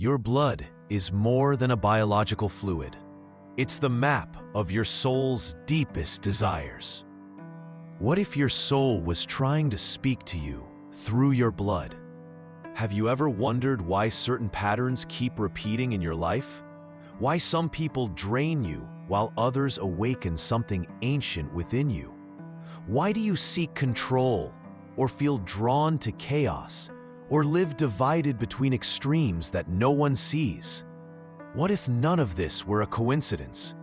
Your blood is more than a biological fluid. It's the map of your soul's deepest desires. What if your soul was trying to speak to you through your blood? Have you ever wondered why certain patterns keep repeating in your life? Why some people drain you while others awaken something ancient within you? Why do you seek control or feel drawn to chaos or live divided between extremes that no one sees? What if none of this were a coincidence?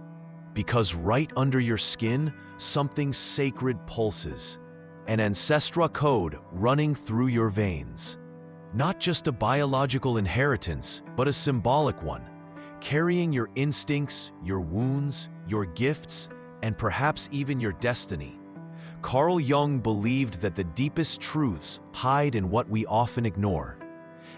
Because right under your skin, something sacred pulses, an ancestral code running through your veins. Not just a biological inheritance, but a symbolic one, carrying your instincts, your wounds, your gifts, and perhaps even your destiny. Carl Jung believed that the deepest truths hide in what we often ignore.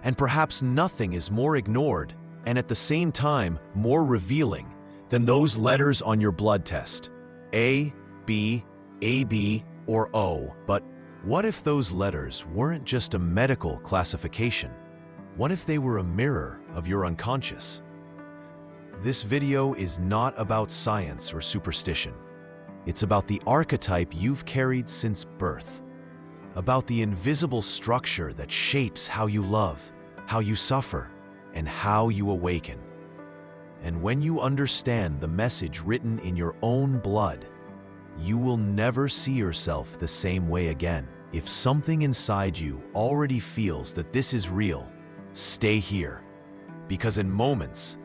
And perhaps nothing is more ignored, and at the same time more revealing, than those letters on your blood test. A, B, AB, or O. But what if those letters weren't just a medical classification? What if they were a mirror of your unconscious? This video is not about science or superstition. It's about the archetype you've carried since birth, about the invisible structure that shapes how you love, how you suffer, and how you awaken. And when you understand the message written in your own blood, you will never see yourself the same way again. If something inside you already feels that this is real, stay here, because in moments,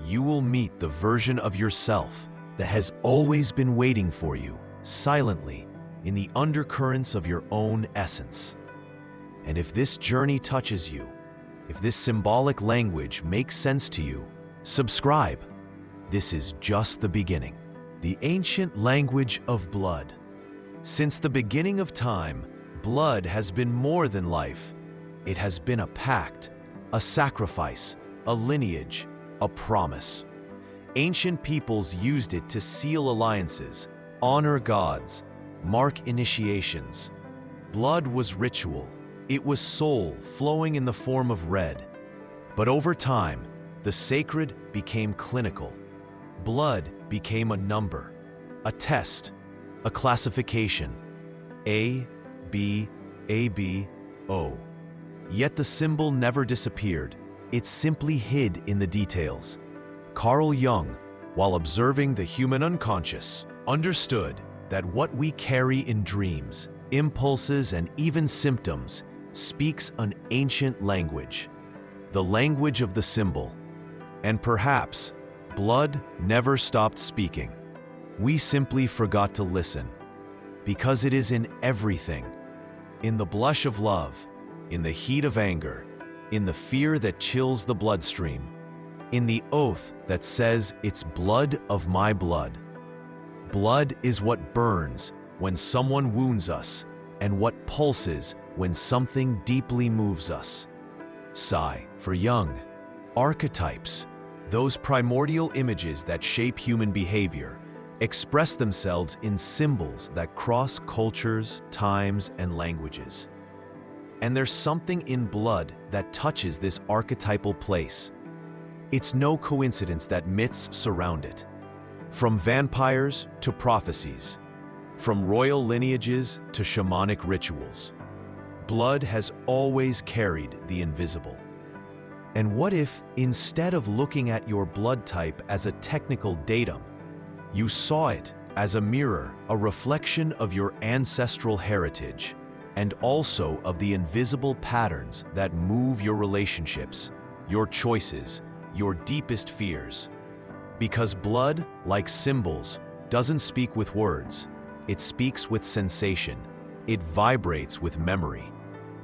you will meet the version of yourself that has always been waiting for you, silently, in the undercurrents of your own essence. And if this journey touches you, if this symbolic language makes sense to you, subscribe. This is just the beginning. The ancient language of blood. Since the beginning of time, blood has been more than life. It has been a pact, a sacrifice, a lineage, a promise. Ancient peoples used it to seal alliances, honor gods, mark initiations. Blood was ritual. It was soul flowing in the form of red. But over time, the sacred became clinical. Blood became a number, a test, a classification. A, B, AB, O. Yet the symbol never disappeared. It simply hid in the details. Carl Jung, while observing the human unconscious, understood that what we carry in dreams, impulses, and even symptoms speaks an ancient language, the language of the symbol. And perhaps blood never stopped speaking. We simply forgot to listen, because it is in everything, in the blush of love, in the heat of anger, in the fear that chills the bloodstream, in the oath that says it's blood of my blood. Blood is what burns when someone wounds us and what pulses when something deeply moves us. Sigh for Jung. Archetypes, those primordial images that shape human behavior, express themselves in symbols that cross cultures, times, and languages. And there's something in blood that touches this archetypal place. It's no coincidence that myths surround it. From vampires to prophecies, from royal lineages to shamanic rituals, blood has always carried the invisible. And what if, instead of looking at your blood type as a technical datum, you saw it as a mirror, a reflection of your ancestral heritage, and also of the invisible patterns that move your relationships, your choices, your deepest fears? Because blood, like symbols, doesn't speak with words. It speaks with sensation. It vibrates with memory.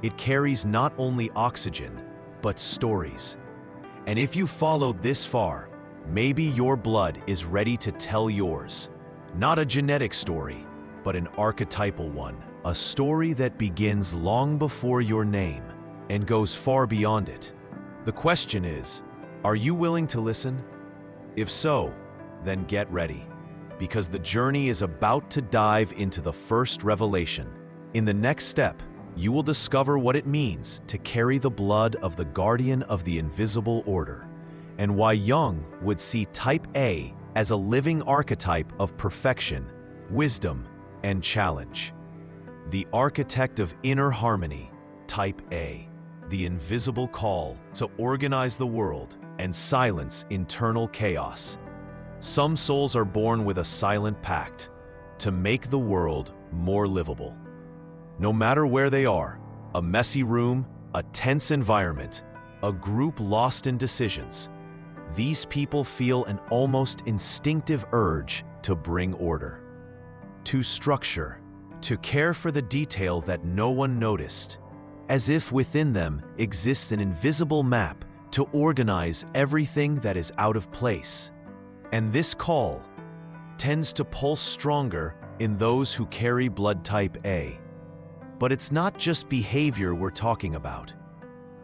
It carries not only oxygen, but stories. And if you followed this far, maybe your blood is ready to tell yours. Not a genetic story, but an archetypal one. A story that begins long before your name and goes far beyond it. The question is, are you willing to listen? If so, then get ready, because the journey is about to dive into the first revelation. In the next step, You will discover what it means to carry the blood of the guardian of the invisible order, and why Jung would see Type A as a living archetype of perfection, wisdom, and challenge. The architect of inner harmony, Type A, the invisible call to organize the world and silence internal chaos. Some souls are born with a silent pact to make the world more livable. No matter where they are, a messy room, a tense environment, a group lost in decisions, these people feel an almost instinctive urge to bring order, to structure, to care for the detail that no one noticed, as if within them exists an invisible map to organize everything that is out of place. And this call tends to pulse stronger in those who carry blood type A. But it's not just behavior we're talking about.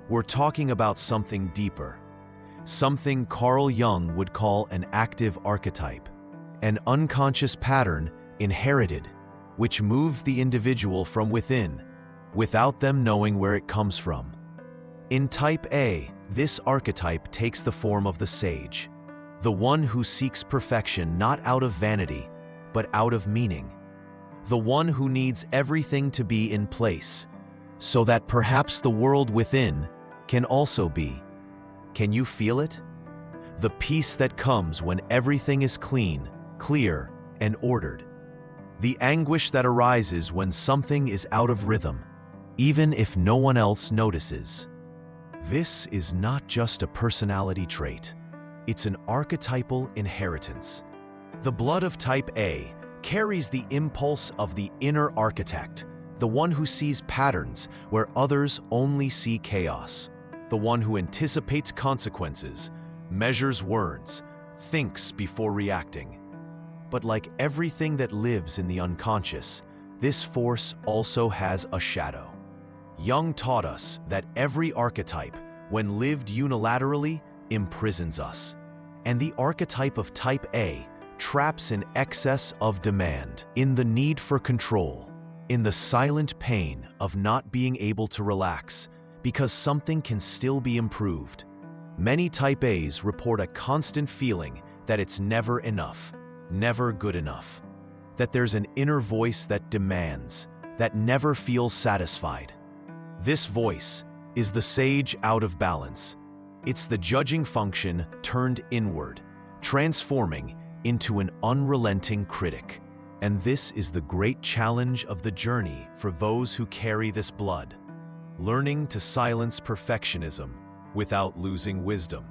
We're talking about something deeper, something Carl Jung would call an active archetype, an unconscious pattern inherited, which moved the individual from within, without them knowing where it comes from. In Type A, this archetype takes the form of the sage, the one who seeks perfection not out of vanity, but out of meaning. The one who needs everything to be in place, so that perhaps the world within can also be. Can you feel it? The peace that comes when everything is clean, clear, and ordered. The anguish that arises when something is out of rhythm, even if no one else notices. This is not just a personality trait. It's an archetypal inheritance. The blood of Type A carries the impulse of the inner architect, the one who sees patterns where others only see chaos, the one who anticipates consequences, measures words, thinks before reacting. But like everything that lives in the unconscious, this force also has a shadow. Jung taught us that every archetype, when lived unilaterally, imprisons us. And the archetype of Type A traps in excess of demand, in the need for control, in the silent pain of not being able to relax because something can still be improved. Many Type A's report a constant feeling that it's never enough, never good enough, that there's an inner voice that demands, that never feels satisfied. This voice is the sage out of balance. It's the judging function turned inward, transforming into an unrelenting critic. And this is the great challenge of the journey for those who carry this blood. Learning to silence perfectionism without losing wisdom.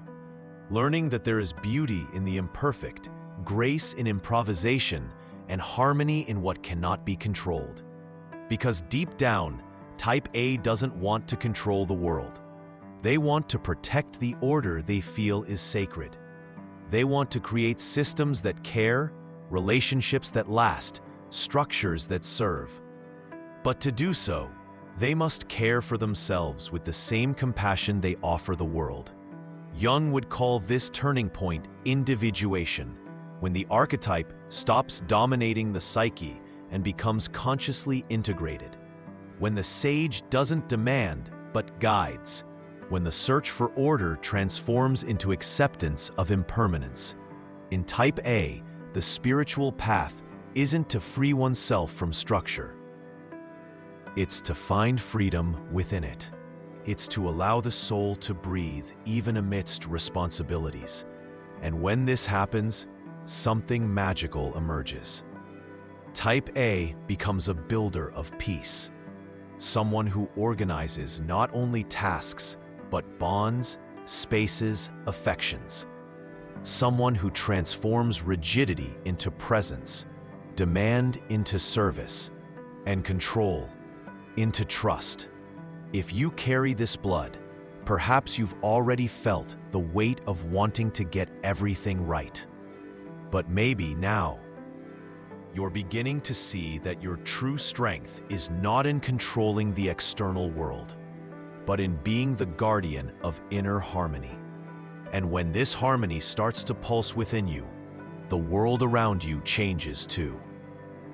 Learning that there is beauty in the imperfect, grace in improvisation, and harmony in what cannot be controlled. Because deep down, Type A doesn't want to control the world. They want to protect the order they feel is sacred. They want to create systems that care, relationships that last, structures that serve. But to do so, they must care for themselves with the same compassion they offer the world. Jung would call this turning point individuation, when the archetype stops dominating the psyche and becomes consciously integrated. When the sage doesn't demand, but guides. When the search for order transforms into acceptance of impermanence. In Type A, the spiritual path isn't to free oneself from structure. It's to find freedom within it. It's to allow the soul to breathe even amidst responsibilities. And when this happens, something magical emerges. Type A becomes a builder of peace. Someone who organizes not only tasks, but bonds, spaces, affections. Someone who transforms rigidity into presence, demand into service, and control into trust. If you carry this blood, perhaps you've already felt the weight of wanting to get everything right. But maybe now, you're beginning to see that your true strength is not in controlling the external world, but in being the guardian of inner harmony. And when this harmony starts to pulse within you, the world around you changes too.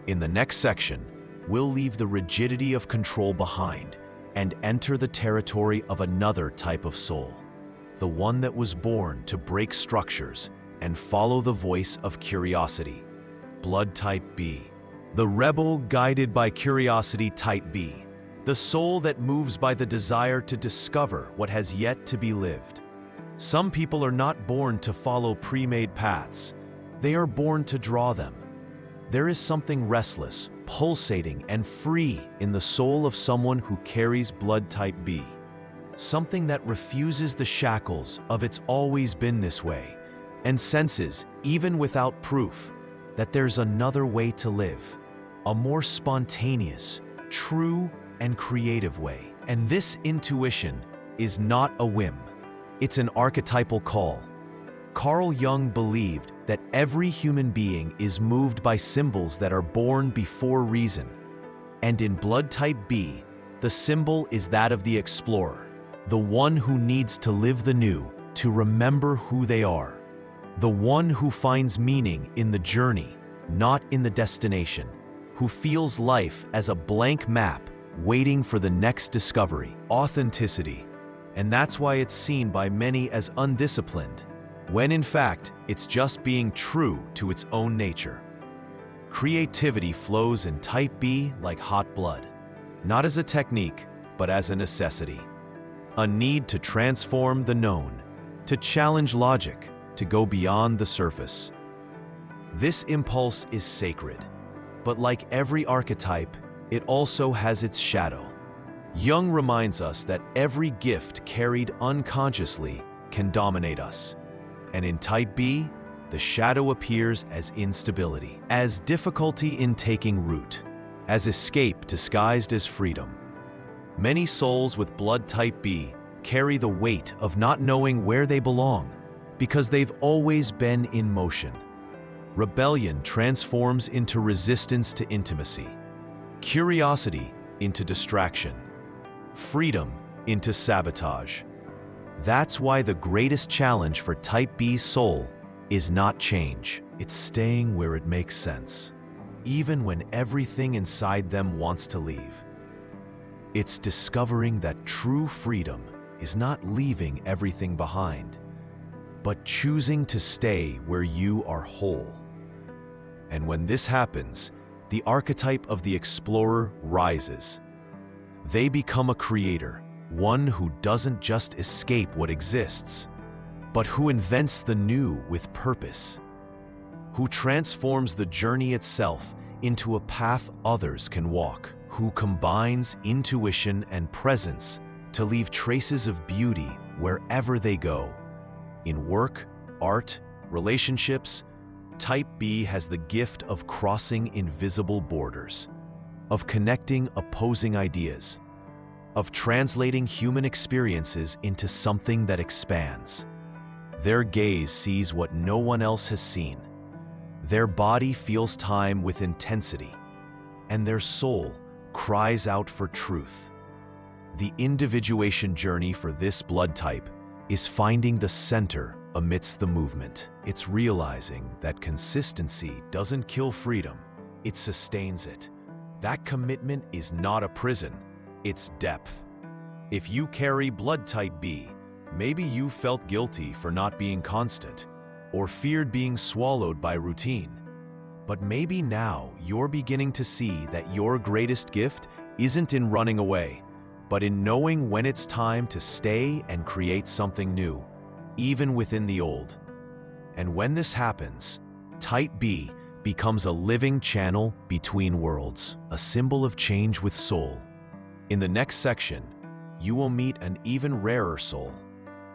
In the next section, we'll leave the rigidity of control behind and enter the territory of another type of soul, the one that was born to break structures and follow the voice of curiosity. Blood type B. The rebel guided by curiosity type B. The soul that moves by the desire to discover what has yet to be lived. Some people are not born to follow pre-made paths. They are born to draw them. There is something restless, pulsating, and free in the soul of someone who carries blood type B. Something that refuses the shackles of "it's always been this way" and senses, even without proof, that there's another way to live. A more spontaneous, true, and creative way. And this intuition is not a whim. It's an archetypal call. Carl Jung believed that every human being is moved by symbols that are born before reason. And in blood type B, the symbol is that of the explorer, the one who needs to live the new, to remember who they are. The one who finds meaning in the journey, not in the destination, who feels life as a blank map waiting for the next discovery. Authenticity. And that's why it's seen by many as undisciplined, when in fact, it's just being true to its own nature. Creativity flows in type B like hot blood, not as a technique, but as a necessity. A need to transform the known, to challenge logic, to go beyond the surface. This impulse is sacred, but like every archetype, it also has its shadow. Jung reminds us that every gift carried unconsciously can dominate us. And in type B, the shadow appears as instability, as difficulty in taking root, as escape disguised as freedom. Many souls with blood type B carry the weight of not knowing where they belong because they've always been in motion. Rebellion transforms into resistance to intimacy, curiosity into distraction, freedom into sabotage. That's why the greatest challenge for type B's soul is not change. It's staying where it makes sense, even when everything inside them wants to leave. It's discovering that true freedom is not leaving everything behind, but choosing to stay where you are whole. And when this happens, the archetype of the explorer rises. They become a creator, one who doesn't just escape what exists, but who invents the new with purpose, who transforms the journey itself into a path others can walk, who combines intuition and presence to leave traces of beauty wherever they go. In work, art, relationships, type B has the gift of crossing invisible borders, of connecting opposing ideas, of translating human experiences into something that expands. Their gaze sees what no one else has seen. Their body feels time with intensity, and their soul cries out for truth. The individuation journey for this blood type is finding the center amidst the movement. It's realizing that consistency doesn't kill freedom, it sustains it. That commitment is not a prison, it's depth. If you carry blood type B, maybe you felt guilty for not being constant, or feared being swallowed by routine. But maybe now you're beginning to see that your greatest gift isn't in running away, but in knowing when it's time to stay and create something new, even within the old. And when this happens, type B becomes a living channel between worlds, a symbol of change with soul. In the next section, you will meet an even rarer soul,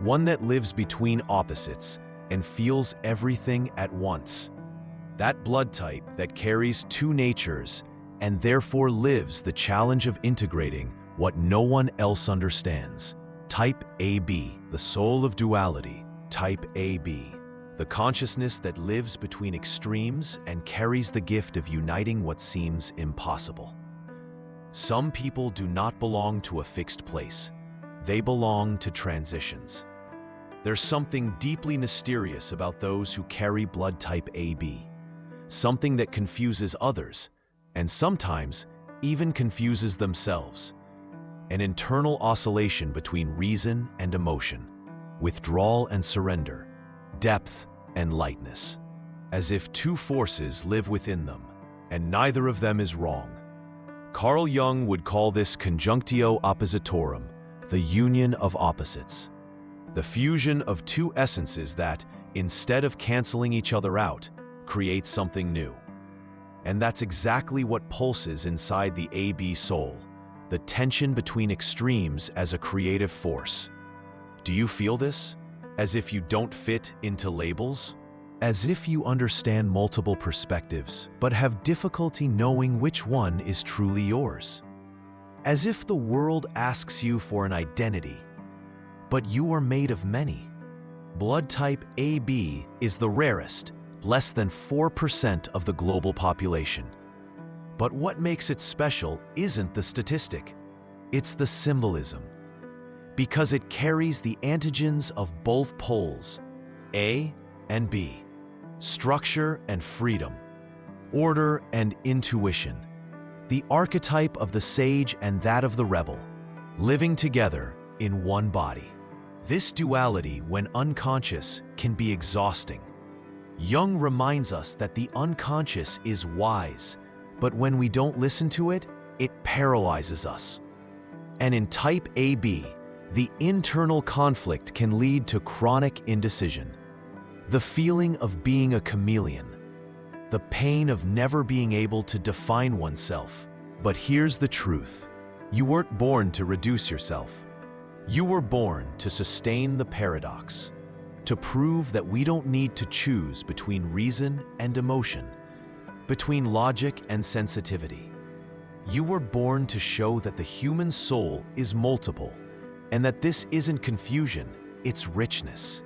one that lives between opposites and feels everything at once. That blood type that carries two natures and therefore lives the challenge of integrating what no one else understands. Type AB, the soul of duality. Type AB, the consciousness that lives between extremes and carries the gift of uniting what seems impossible. Some people do not belong to a fixed place. They belong to transitions. There's something deeply mysterious about those who carry blood type AB, something that confuses others, and sometimes even confuses themselves. an internal oscillation between reason and emotion, withdrawal and surrender, depth and lightness, as if two forces live within them, and neither of them is wrong. Carl Jung would call this conjunctio oppositorum, the union of opposites, the fusion of two essences that, instead of canceling each other out, create something new. And that's exactly what pulses inside the AB soul, the tension between extremes as a creative force. Do you feel this? As if you don't fit into labels? As if you understand multiple perspectives, but have difficulty knowing which one is truly yours? As if the world asks you for an identity, but you are made of many. Blood type AB is the rarest, less than 4% of the global population. But what makes it special isn't the statistic, it's the symbolism. Because it carries the antigens of both poles, A and B, structure and freedom, order and intuition, the archetype of the sage and that of the rebel, living together in one body. This duality, when unconscious, can be exhausting. Jung reminds us that the unconscious is wise, but when we don't listen to it, it paralyzes us. And in type AB, the internal conflict can lead to chronic indecision, the feeling of being a chameleon, the pain of never being able to define oneself. But here's the truth. You weren't born to reduce yourself. You were born to sustain the paradox, to prove that we don't need to choose between reason and emotion, between logic and sensitivity. You were born to show that the human soul is multiple, and that this isn't confusion, it's richness.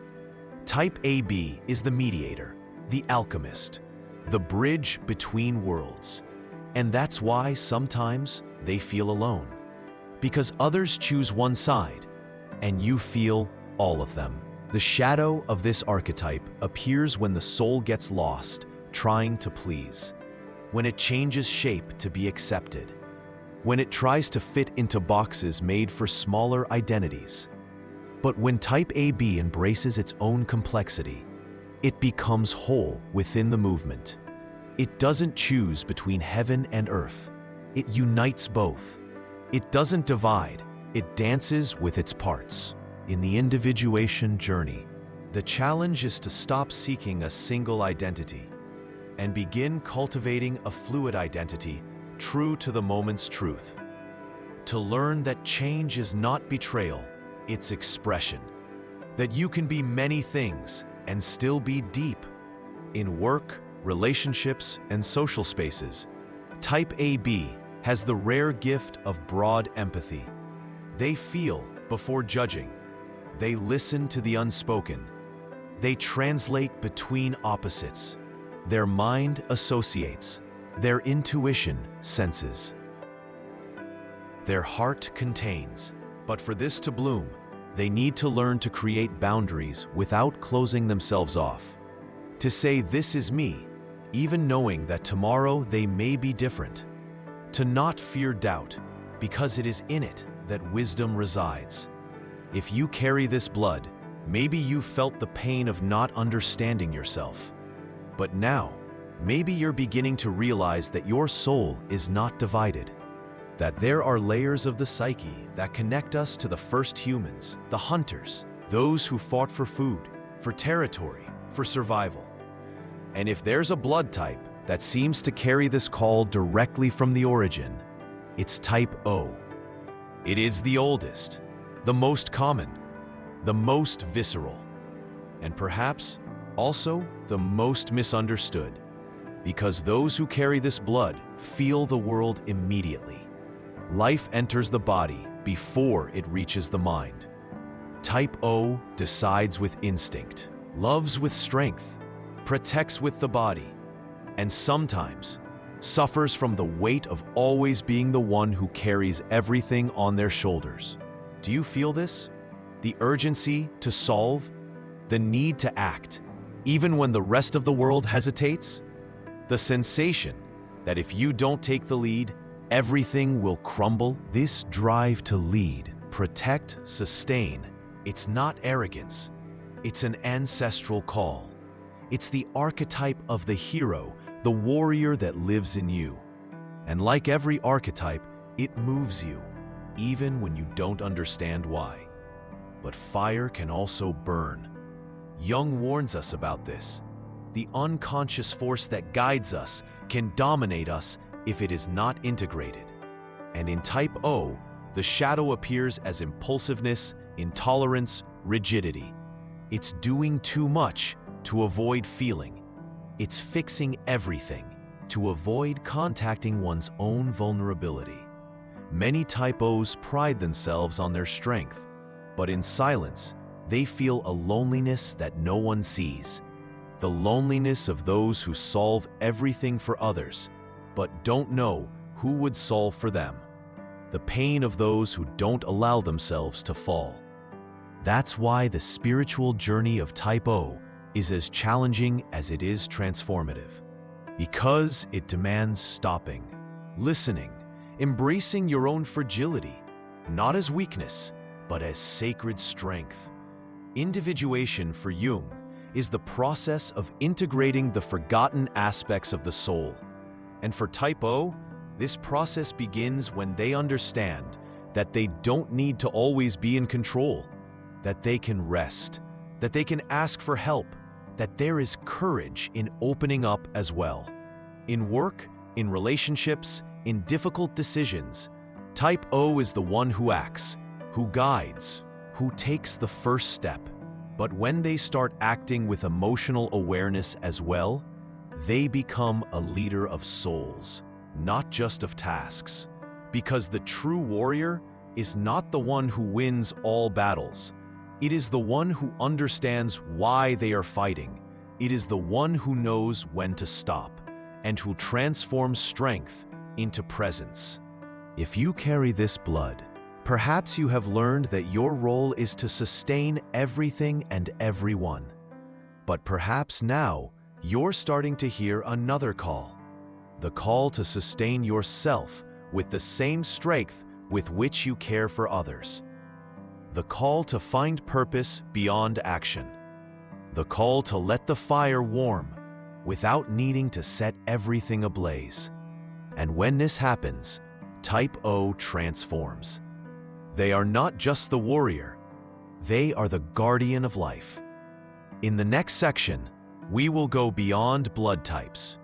Type AB is the mediator, the alchemist, the bridge between worlds. And that's why sometimes they feel alone, because others choose one side, and you feel all of them. The shadow of this archetype appears when the soul gets lost, trying to please, when it changes shape to be accepted, when it tries to fit into boxes made for smaller identities. But when type AB embraces its own complexity, it becomes whole within the movement. It doesn't choose between heaven and earth. It unites both. It doesn't divide. It dances with its parts. In the individuation journey, the challenge is to stop seeking a single identity and begin cultivating a fluid identity true to the moment's truth. To learn that change is not betrayal, it's expression. That you can be many things and still be deep. In work, relationships, and social spaces, type AB has the rare gift of broad empathy. They feel before judging. They listen to the unspoken. They translate between opposites. Their mind associates. Their intuition senses. Their heart contains. But for this to bloom, they need to learn to create boundaries without closing themselves off. To say, "This is me," even knowing that tomorrow they may be different. To not fear doubt, because it is in it that wisdom resides. If you carry this blood, maybe you felt the pain of not understanding yourself. But now, maybe you're beginning to realize that your soul is not divided. That there are layers of the psyche that connect us to the first humans, the hunters, those who fought for food, for territory, for survival. And if there's a blood type that seems to carry this call directly from the origin, it's type O. It is the oldest, the most common, the most visceral, and perhaps also the most misunderstood, because those who carry this blood feel the world immediately. Life enters the body before it reaches the mind. Type O decides with instinct, loves with strength, protects with the body, and sometimes suffers from the weight of always being the one who carries everything on their shoulders. Do you feel this? The urgency to solve, the need to act, even when the rest of the world hesitates? The sensation that if you don't take the lead, everything will crumble. This drive to lead, protect, sustain, it's not arrogance. It's an ancestral call. It's the archetype of the hero, the warrior that lives in you. And like every archetype, it moves you, even when you don't understand why. But fire can also burn. Jung warns us about this. The unconscious force that guides us can dominate us if it is not integrated. And in type O, the shadow appears as impulsiveness, intolerance, rigidity. It's doing too much to avoid feeling. It's fixing everything to avoid contacting one's own vulnerability. Many type O's pride themselves on their strength, but in silence, they feel a loneliness that no one sees. The loneliness of those who solve everything for others, but don't know who would solve for them. The pain of those who don't allow themselves to fall. That's why the spiritual journey of type O is as challenging as it is transformative. Because it demands stopping, listening, embracing your own fragility, not as weakness, but as sacred strength. Individuation for Jung is the process of integrating the forgotten aspects of the soul. And for type O, this process begins when they understand that they don't need to always be in control, that they can rest, that they can ask for help, that there is courage in opening up as well. In work, in relationships, in difficult decisions, type O is the one who acts, who guides, who takes the first step. But when they start acting with emotional awareness as well, they become a leader of souls, not just of tasks. Because the true warrior is not the one who wins all battles. It is the one who understands why they are fighting. It is the one who knows when to stop and who transforms strength into presence. If you carry this blood, perhaps you have learned that your role is to sustain everything and everyone. But perhaps now you're starting to hear another call. The call to sustain yourself with the same strength with which you care for others. The call to find purpose beyond action. The call to let the fire warm without needing to set everything ablaze. And when this happens, type O transforms. They are not just the warrior, they are the guardian of life. In the next section, we will go beyond blood types.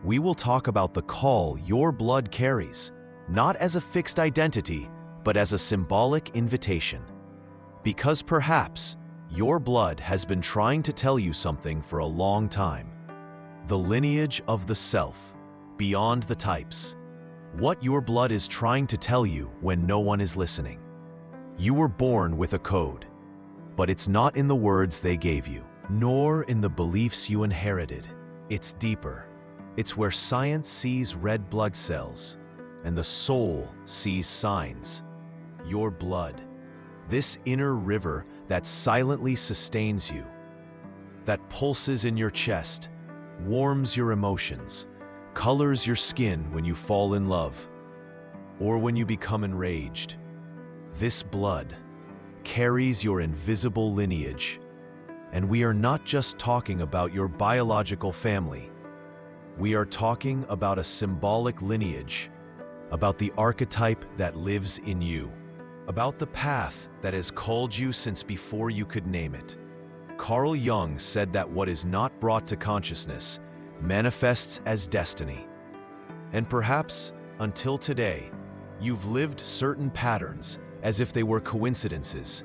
We will talk about the call your blood carries, not as a fixed identity, but as a symbolic invitation. Because perhaps your blood has been trying to tell you something for a long time. The lineage of the self, beyond the types. What your blood is trying to tell you when no one is listening. You were born with a code, but it's not in the words they gave you, nor in the beliefs you inherited. It's deeper. It's where science sees red blood cells, and the soul sees signs. Your blood. This inner river that silently sustains you, that pulses in your chest, warms your emotions, colors your skin when you fall in love, or when you become enraged. This blood carries your invisible lineage, and we are not just talking about your biological family. We are talking about a symbolic lineage, about the archetype that lives in you. About the path that has called you since before you could name it. Carl Jung said that what is not brought to consciousness manifests as destiny. And perhaps, until today, you've lived certain patterns as if they were coincidences.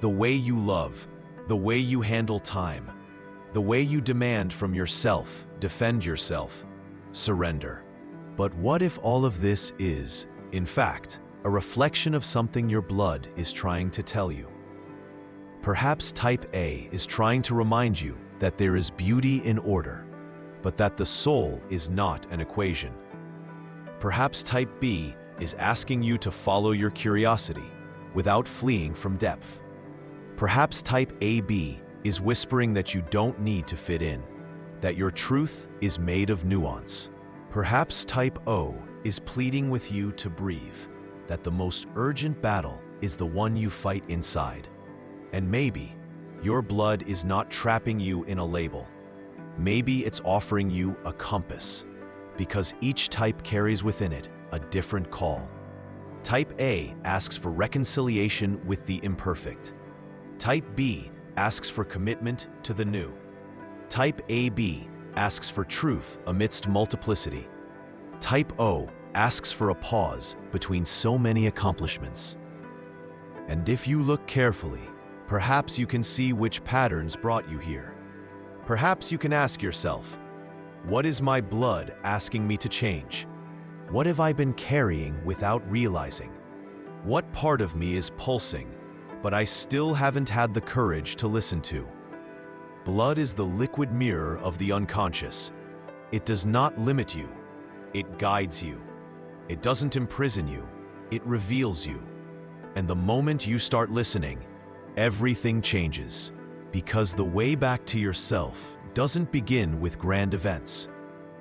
The way you love, the way you handle time, the way you demand from yourself, defend yourself, surrender. But what if all of this is, in fact, a reflection of something your blood is trying to tell you? Perhaps type A is trying to remind you that there is beauty in order, but that the soul is not an equation. Perhaps type B is asking you to follow your curiosity without fleeing from depth. Perhaps type AB is whispering that you don't need to fit in, that your truth is made of nuance. Perhaps type O is pleading with you to breathe, that the most urgent battle is the one you fight inside. And maybe your blood is not trapping you in a label. Maybe it's offering you a compass, because each type carries within it a different call. Type A asks for reconciliation with the imperfect. Type B asks for commitment to the new. Type AB asks for truth amidst multiplicity. Type O asks for a pause between so many accomplishments. And if you look carefully, perhaps you can see which patterns brought you here. Perhaps you can ask yourself, what is my blood asking me to change? What have I been carrying without realizing? What part of me is pulsing, but I still haven't had the courage to listen to? Blood is the liquid mirror of the unconscious. It does not limit you. It guides you. It doesn't imprison you. It reveals you. And the moment you start listening, everything changes. Because the way back to yourself doesn't begin with grand events.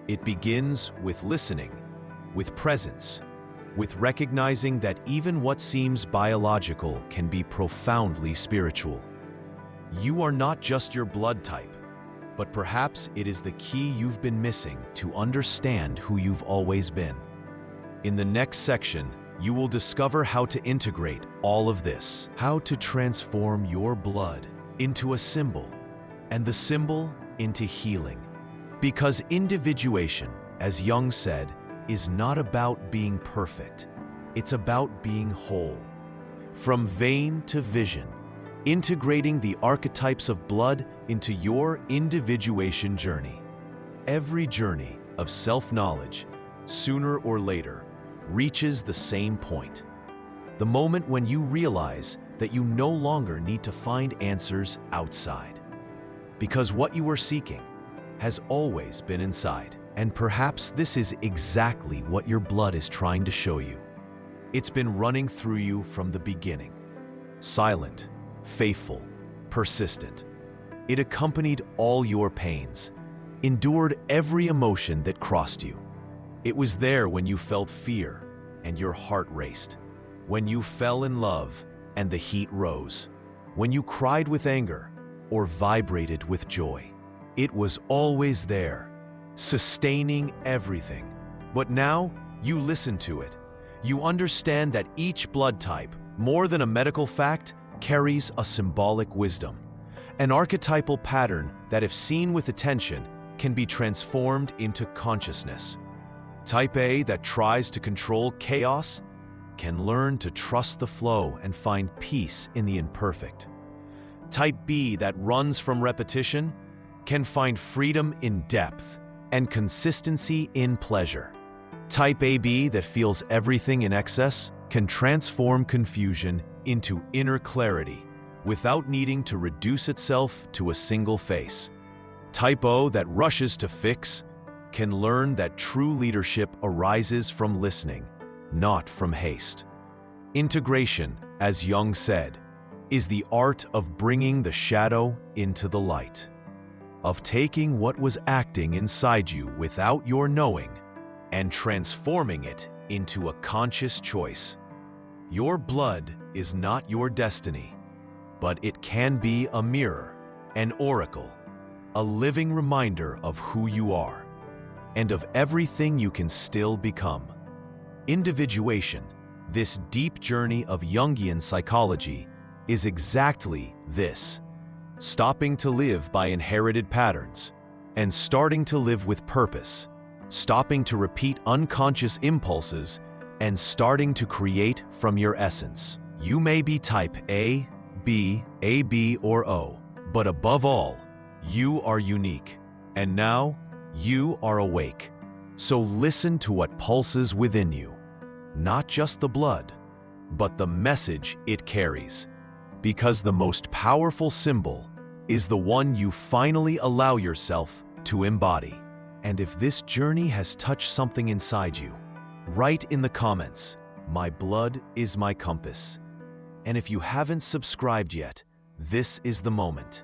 It begins with listening, with presence, with recognizing that even what seems biological can be profoundly spiritual. You are not just your blood type, but perhaps it is the key you've been missing to understand who you've always been. In the next section, you will discover how to integrate all of this, how to transform your blood into a symbol, and the symbol into healing. Because individuation, as Jung said, is not about being perfect. It's about being whole. From vein to vision, integrating the archetypes of blood into your individuation journey. Every journey of self-knowledge, sooner or later, reaches the same point. The moment when you realize that you no longer need to find answers outside. Because what you are seeking has always been inside. And perhaps this is exactly what your blood is trying to show you. It's been running through you from the beginning. Silent, faithful, persistent. It accompanied all your pains, endured every emotion that crossed you. It was there when you felt fear and your heart raced, when you fell in love and the heat rose, when you cried with anger or vibrated with joy. It was always there, sustaining everything. But now you listen to it. You understand that each blood type, more than a medical fact, carries a symbolic wisdom, an archetypal pattern that, if seen with attention, can be transformed into consciousness. Type A, that tries to control chaos, can learn to trust the flow and find peace in the imperfect. Type B, that runs from repetition, can find freedom in depth and consistency in pleasure. Type AB, that feels everything in excess, can transform confusion into inner clarity without needing to reduce itself to a single face. Type O, that rushes to fix, can learn that true leadership arises from listening, not from haste. Integration, as Jung said, is the art of bringing the shadow into the light, of taking what was acting inside you without your knowing and transforming it into a conscious choice. Your blood is not your destiny, but it can be a mirror, an oracle, a living reminder of who you are and of everything you can still become. Individuation, this deep journey of Jungian psychology, is exactly this: stopping to live by inherited patterns and starting to live with purpose, stopping to repeat unconscious impulses and starting to create from your essence. You may be type A, B, AB, or O, but above all, you are unique. And now, you are awake. So listen to what pulses within you, not just the blood, but the message it carries. Because the most powerful symbol is the one you finally allow yourself to embody. And if this journey has touched something inside you, write in the comments, "My blood is my compass." And if you haven't subscribed yet, this is the moment.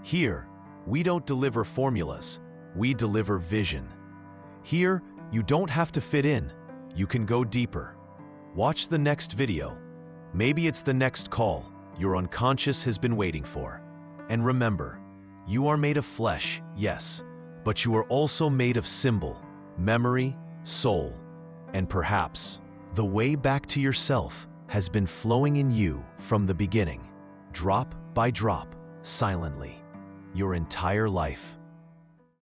Here, we don't deliver formulas, we deliver vision. Here, you don't have to fit in, you can go deeper. Watch the next video. Maybe it's the next call your unconscious has been waiting for. And remember, you are made of flesh, yes, but you are also made of symbol, memory, soul, and perhaps the way back to yourself has been flowing in you from the beginning, drop by drop, silently, your entire life.